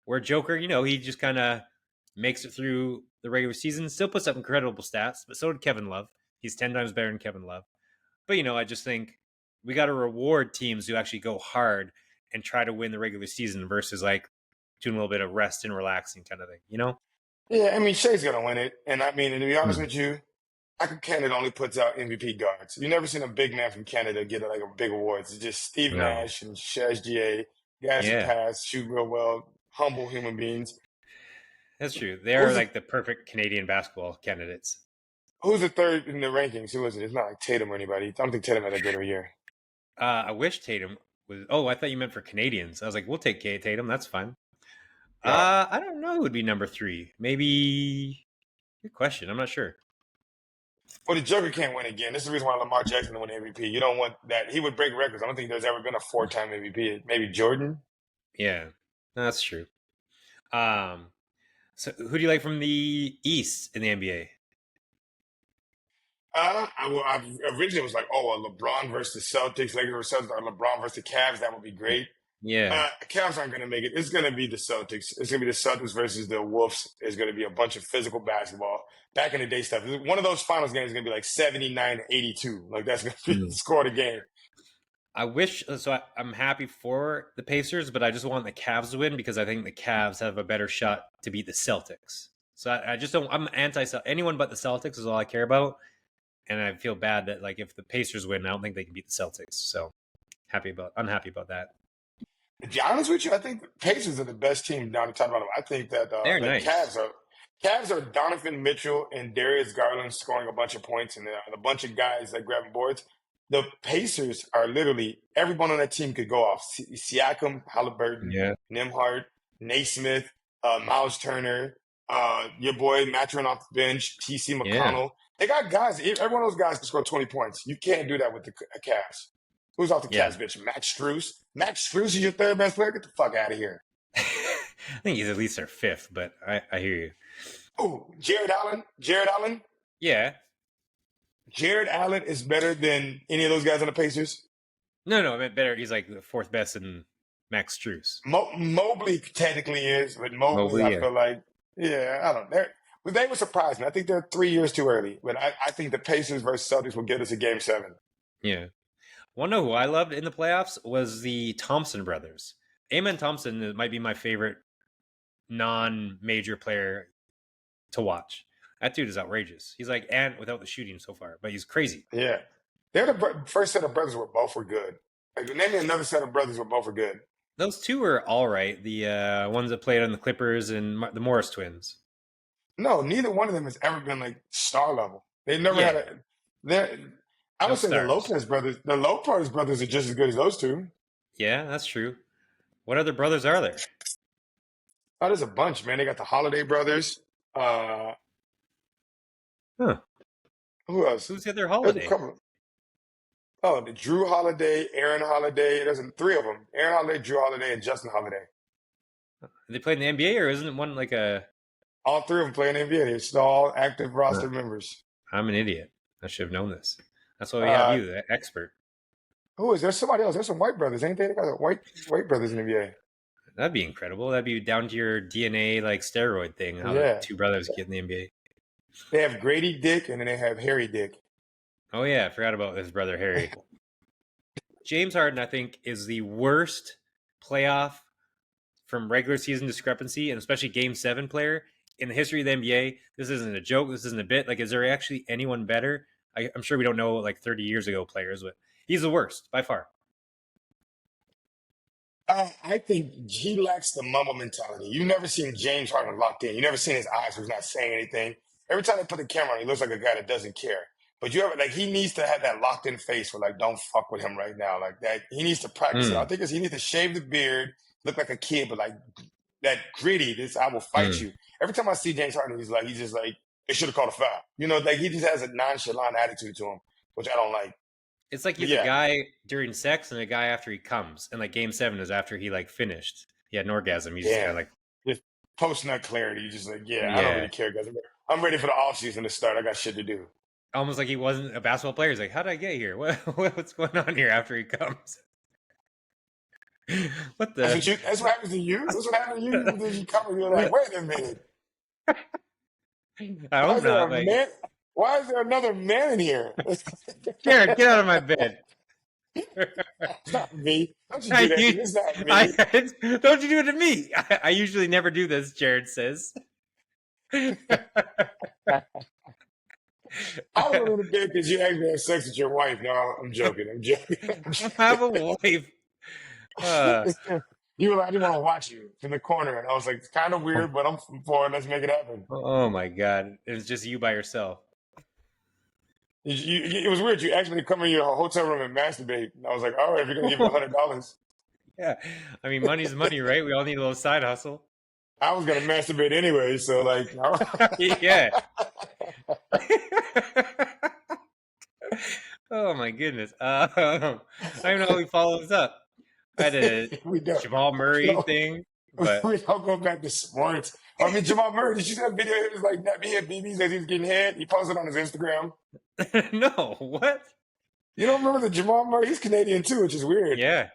Where Joker, he just kind of makes it through the regular season, still puts up incredible stats, but so did Kevin Love. He's 10 times better than Kevin Love. But, I just think we got to reward teams who actually go hard and try to win the regular season versus like doing a little bit of rest and relaxing kind of thing. Yeah, I mean, Shay's going to win it. And I mean, and to be honest Hmm. with you, Canada only puts out MVP guards. You've never seen a big man from Canada get like a big awards. It's just Steve No. Nash and Shaz GA, guys who Yeah, pass, shoot real well, humble human beings. that's true. They're Who's the like the perfect Canadian basketball candidates. Who's the third in the rankings? Who is it? It's not like Tatum or anybody. I don't think Tatum had a good of a year. I wish Tatum was. Oh, I thought you meant for Canadians. I was like, we'll take Tatum. That's fine. No. I don't know who would be number 3. Maybe. Good question. I'm not sure. Well, the Joker can't win again. This is the reason why Lamar Jackson won MVP. You don't want that. He would break records. I don't think there's ever been a 4-time MVP. Maybe Jordan. Yeah, that's true. Um, so who do you like from the East in the NBA? I originally was like, oh, LeBron versus the Celtics, Lakers versus Celtics, or LeBron versus the Cavs. That would be great. Yeah. Cavs aren't going to make it. It's going to be the Celtics. It's going to be the Celtics versus the Wolves. It's going to be a bunch of physical basketball. Back in the day stuff. One of those finals games is going to be like 79-82. Like that's going to be the Mm. score of the game. I wish so. I'm happy for the Pacers, but I just want the Cavs to win because I think the Cavs have a better shot to beat the Celtics. So I just don't. I'm anti anyone but the Celtics is all I care about, and I feel bad that like if the Pacers win, I don't think they can beat the Celtics. So unhappy about that. To be honest with you, I think the Pacers are the best team down the top of the bottom. I think that They're the nice. Cavs are Donovan Mitchell and Darius Garland scoring a bunch of points and a bunch of guys that grabbing boards. The Pacers are literally everyone on that team could go off. Siakam, Haliburton, Yeah. Nimhart, Naismith, Miles Turner, your boy Mathurin off the bench, TC Yeah. McConnell. They got guys. Every one of those guys can score 20 points. You can't do that with the Cavs. Who's off the Yeah. Cavs, bitch? Max Strus. Max Strus is your third best player? Get the fuck out of here. I think he's at least their 5th, but I hear you. Oh, Jared Allen. Jared Allen. Yeah. Jared Allen is better than any of those guys on the Pacers. No, I meant better. He's like the 4th best in Max Strus. Mobley technically is, but Mobley, I Yeah. feel like, yeah, I don't know. But they would surprise me. I think they're 3 years too early. But I think the Pacers versus Celtics will get us a game 7. Yeah. Want to know who I loved in the playoffs was the Thompson brothers. Amen Thompson might be my favorite non-major player to watch. That dude is outrageous. He's like Ant without the shooting so far, but he's crazy. Yeah. They're the first set of brothers where both were good. Like, name me another set of brothers where both were good. Those 2 are all right. The ones that played on the Clippers and the Morris twins. No, neither one of them has ever been like star level. They never had Yeah. a. They're, I No would say the stars. Lopez brothers. The Lopez brothers are just as good as those two. Yeah, that's true. What other brothers are there? Oh, there's a bunch, man. They got the Holiday brothers. Huh. Who else? Who's the other There's a Holiday? couple. Oh, the Drew Holiday, Aaron Holiday. There's 3 of them: Aaron Holiday, Drew Holiday, and Justin Holiday. They played in the NBA, or isn't one like a? All 3 of them play in the NBA. They're still all active roster members. I'm an idiot. I should have known this. That's why we have Uh, you, the expert. who is there? Somebody else. There's some white brothers, ain't they? They got the white brothers in the NBA. That'd be incredible. That'd be down to your DNA like steroid thing. How the Yeah, 2 brothers get in the NBA. they have Grady Dick and then they have Harry Dick. Oh yeah, I forgot about his brother Harry. James Harden, I think, is the worst playoff from regular season discrepancy, and especially Game 7 player in the history of the NBA. This isn't a joke. This isn't a bit. Like, is there actually anyone better? I'm sure we don't know like 30 years ago players, but he's the worst by far. I think he lacks the mama mentality. You never seen James Harden locked in. You never seen his eyes where he's not saying anything. Every time they put the camera on, he looks like a guy that doesn't care. But you ever like he needs to have that locked in face where like don't fuck with him right now. Like that he needs to practice it. I Mm, think he needs to shave the beard, look like a kid, but like that gritty, this I will fight mm. you. Every time I see James Harden, he's just like, they should have called a foul. You know, like he just has a nonchalant attitude to him, which I don't like. It's like But he's a yeah, guy during sex and a guy after he comes, and like Game 7 is after he like finished. He had an orgasm. He's just kind damn. of like, Just post nut clarity. Just like, yeah, I don't yeah, really care, guys. I'm ready for the off season to start. I got shit to do. almost like he wasn't a basketball player. He's like, how did I get here? What's going on here after he comes? What the? That's what happens to you. That's what happened to you. You come and you're like, wait a minute. I Why hope is there not. a Like, man? Why is there another man in here? Jared, get out of my bed. It's not me. Don't you do that to me. It's not me. Don't you do it to me? I usually never do this, Jared says. I was going to bed because you asked me to have sex with your wife. No, I'm joking. I'm joking. I have a wife. You were like, I didn't want to watch you from the corner. And I was like, it's kind of weird, but I'm for it. Let's make it happen. Oh my God. It was just you by yourself. It was weird. You asked me to come in your hotel room and masturbate. And I was like, all right, if you're going to give me $100. Yeah. I mean, money's money, right? We all need a little side hustle. I was going to masturbate anyway. So, like, all Yeah. right. Oh my goodness. I don't even know how we follow this up. I had a we don't. Jamal Murray No, thing, but we don't go back to sports. I mean, Jamal Murray, did you see that video? It was like, he had BBs as he was getting head. He posted on his Instagram. no, what? You don't remember the Jamal Murray? He's Canadian too, which is weird. Yeah.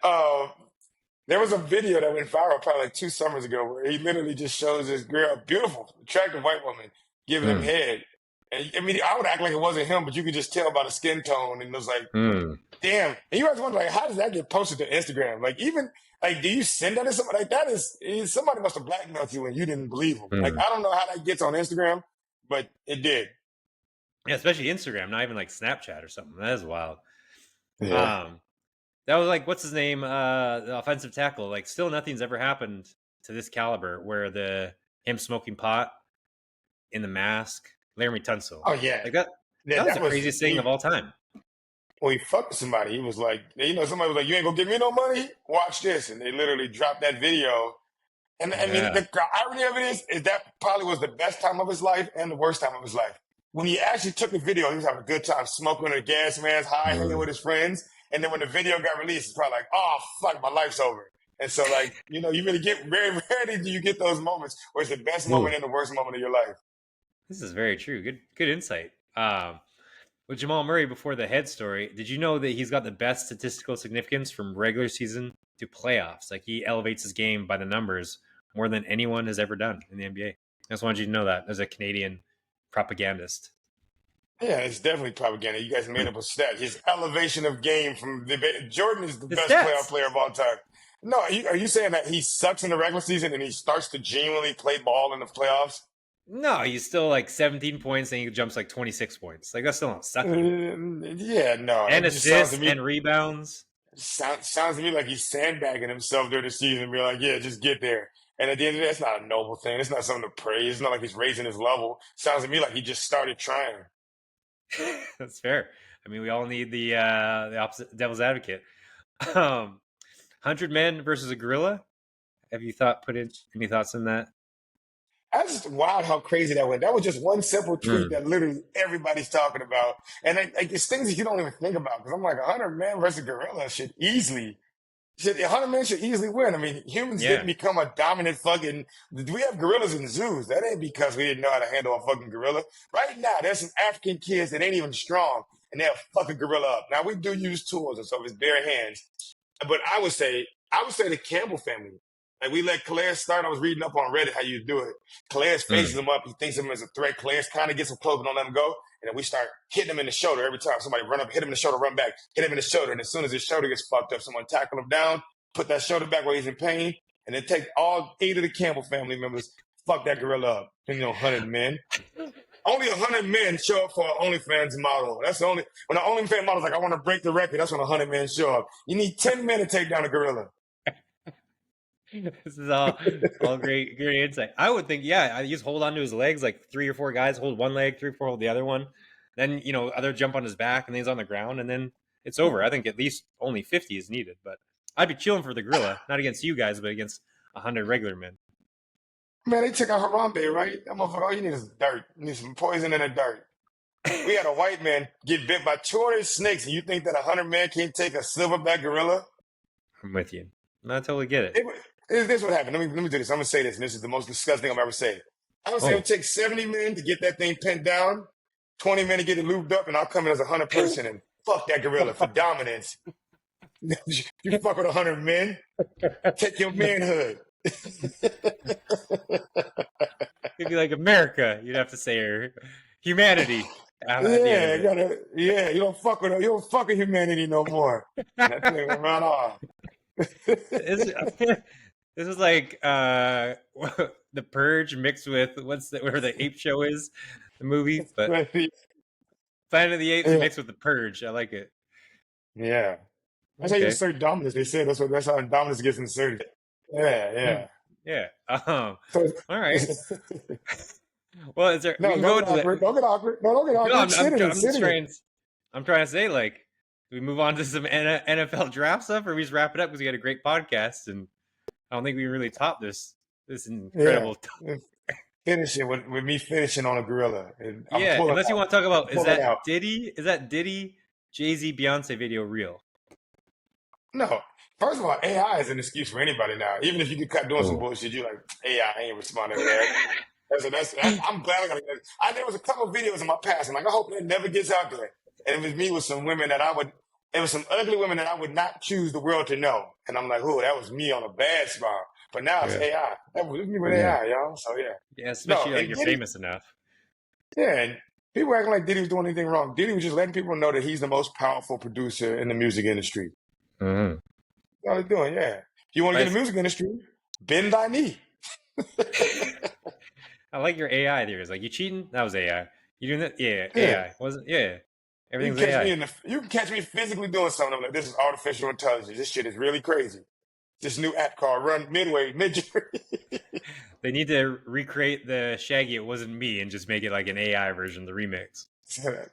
There was a video that went viral probably like 2 summers ago where he literally just shows this girl, beautiful, attractive white woman, giving him Mm, head. And I mean, I would act like it wasn't him, but you could just tell by the skin tone. And it was like, mm, damn. And you always wonder, like, how does that get posted to Instagram? Like, even, like, do you send that to somebody? Like, somebody must have blackmailed you and you didn't believe him. Like, mm. I don't know how that gets on Instagram, but it did. Yeah, especially Instagram, not even like Snapchat or something. That is wild. Yeah. That was like, what's his name? The offensive tackle. Like, still nothing's ever happened to this caliber where him smoking pot in the mask, Laramie Tunsil. Oh, yeah. Like that Yeah, was that the was, craziest thing of all time. when he fucked somebody, he was like, somebody was like, you ain't gonna give me no money? Watch this. And they literally dropped that video. And I mean, Yeah. the irony of it is that probably was the best time of his life and the worst time of his life. When he actually took the video, he was having a good time smoking in a gas mask, high, hanging Mm. with his friends. And then when the video got released, it's probably like, oh, fuck, my life's over. And so, like, you really get very rarely do you get those moments where it's the best moment Ooh, and the worst moment of your life. this is very true. Good insight. With Jamal Murray before the head story, did you know that he's got the best statistical significance from regular season to playoffs? Like he elevates his game by the numbers more than anyone has ever done in the NBA. I just wanted you to know that as a Canadian propagandist. Yeah, it's definitely propaganda. You guys made up a stat. His elevation of game from Jordan is the The best playoff stats. player of all time. No, are you saying that he sucks in the regular season and he starts to genuinely play ball in the playoffs? No, he's still like 17 points and he jumps like 26 points. Like that's still not sucking. Yeah, no. And It just sounds assists to me and rebounds. sounds to me like he's sandbagging himself during the season and be like, yeah, just get there. And at the end of the day, it's not a noble thing. It's not something to praise. It's not like he's raising his level. Sounds to me like he just started trying. That's fair. I mean, we all need the opposite devil's advocate. 100 men versus a gorilla. Have you put in any thoughts on that? That's just wild how crazy that went. That was just one simple tweet Mm, that literally everybody's talking about. And like, it's things that you don't even think about. Because I'm like, 100 man versus gorilla should 100 men should easily win. I mean, humans yeah. didn't become a dominant fucking. We have gorillas in zoos. That ain't because we didn't know how to handle a fucking gorilla. Right now, there's some African kids that ain't even strong and they'll fuck a gorilla up. Now, we do use tools and stuff, it's bare hands. But I would say the Campbell family. Like we let Calais start. I was reading up on Reddit how you do it. Calais faces Mm. him up. He thinks of him as a threat. Calais kind of gets him close, but don't let him go. And then we start hitting him in the shoulder every time. Somebody run up, hit him in the shoulder, run back, hit him in the shoulder. And as soon as his shoulder gets fucked up, someone tackle him down, put that shoulder back where he's in pain, and then take all 8 of the Campbell family members, fuck that gorilla up. 100 men. only 100 men show up for an OnlyFans model. That's the only when an OnlyFans model's like, I want to break the record. That's when 100 men show up. You need 10 men to take down a gorilla. This is all great insight. I would think, yeah, you just hold onto his legs, like 3 or 4 guys hold one leg, 3 or 4 hold the other one. Then other jump on his back, and then he's on the ground, and then it's over. I think at least only 50 is needed, but I'd be chilling for the gorilla, not against you guys, but against 100 regular men. Man, they took out Harambe, right? That motherfucker, all you need is dirt. You need some poison in the dirt. We had a white man get bit by 200 snakes, and you think that 100 men can't take a silverback gorilla? I'm with you. I totally get it. This is what happened. Let me do this. I'm gonna say this, and this is the most disgusting thing I've ever said. I would say it would take 70 men to get that thing pinned down, 20 men to get it lubed up, and I'll come in as 100 person and fuck that gorilla for dominance. You fuck with 100 men, take your manhood. It'd be like America, you'd have to say, or humanity. You don't fuck with humanity no more. That thing went right off. This is like The Purge mixed with whatever the ape show is, the movie, but Planet of the Apes mixed with The Purge. I like it. Yeah, that's how you insert dominance. They say that's how dominance gets inserted. Yeah. All right. Well, is there? Don't get awkward. Don't get awkward. I'm trying to say, like, do we move on to some NFL draft stuff, or we just wrap it up because we had a great podcast, and I don't think we really topped this incredible. Finish it with me finishing on a gorilla. Unless you want to talk about is that Diddy Jay-Z Beyonce video real? No. First of all, AI is an excuse for anybody now. Even if you get caught doing some bullshit, you're like, AI ain't responding to that. I'm glad I got it. There was a couple of videos in my past, and like, I hope that never gets out there. And it was me with some women it was some ugly women that I would not choose the world to know. And I'm like, that was me on a bad spot. But now it's AI. That was me with AI, y'all. So yeah. Yeah, especially like you're famous enough. Yeah, and people acting like Diddy was doing anything wrong. Diddy was just letting people know that he's the most powerful producer in the music industry. Mm-hmm. That's all he's doing, yeah. If you want to get in the music industry, bend thy knee. I like your AI theories. Like, you cheating? That was AI. You doing that? Yeah. AI. Wasn't? Yeah. Everything's AI. You can catch me physically doing something. I'm like, this is artificial intelligence. This shit is really crazy. This new app called Run Mid-Journey. They need to recreate the Shaggy It Wasn't Me and just make it like an AI version, the remix.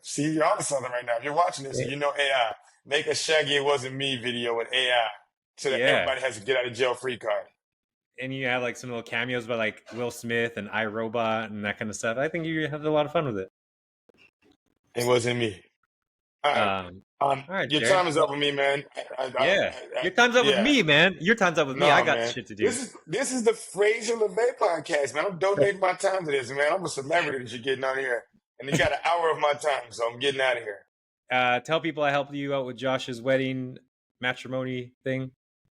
See, you're onto something right now. If you're watching this and you know AI, make a Shaggy It Wasn't Me video with AI so that everybody has a get out of jail free card. And you have like some little cameos by like Will Smith and iRobot and that kind of stuff. I think you have a lot of fun with it. It wasn't me. All right, your time is up with me, man. Your time's up with me, man. Your time's up with me. I got shit to do. This is the Fraser LeVay podcast, man. I'm donating my time to this, man. I'm a celebrity that you're getting on here. And you got an hour of my time, so I'm getting out of here. Tell people I helped you out with Josh's wedding matrimony thing.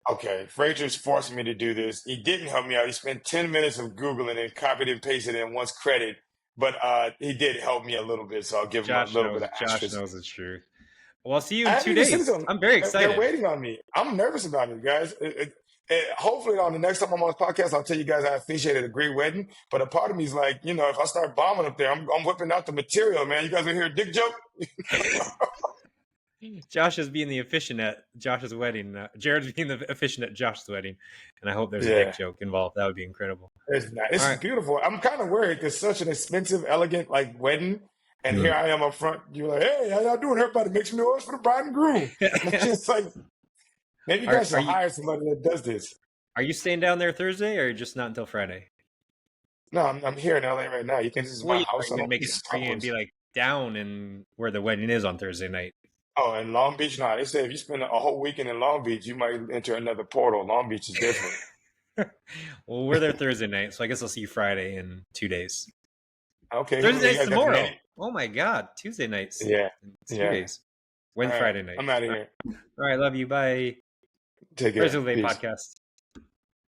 Okay, Fraser's forcing me to do this. He didn't help me out. He spent 10 minutes of Googling and copied and pasted it in once credit. But he did help me a little bit, so I'll give him a little bit of Josh knows it's true. Well, I'll see you in 2 days. I'm very excited. They're waiting on me. I'm nervous about it, guys. Hopefully, on the next time I'm on the podcast, I'll tell you guys I officiated a great wedding. But a part of me is like, if I start bombing up there, I'm whipping out the material, man. You guys want to hear a dick joke? Josh is being the officiant at Josh's wedding. Jared's being the officiant at Josh's wedding. And I hope there's a dick joke involved. That would be incredible. It's nice. It's beautiful. I'm kind of worried because such an expensive, elegant wedding. And here I am up front. You're like, hey, how y'all doing? Everybody make some noise for the bride and groom. It's just like, maybe you guys should hire somebody that does this. Are you staying down there Thursday or just not until Friday? No, I'm here in LA right now. You think this is my house? Are you going to be like down in where the wedding is on Thursday night? Oh, in Long Beach? No, they say if you spend a whole weekend in Long Beach, you might enter another portal. Long Beach is different. Well, we're there Thursday night, so I guess I'll see you Friday in 2 days. Okay. Thursday night's tomorrow. Oh my God, Tuesday nights. Yeah. 2 days. Friday night. I'm out of here. All right, love you. Bye. Take care. Fraser LeVay podcast.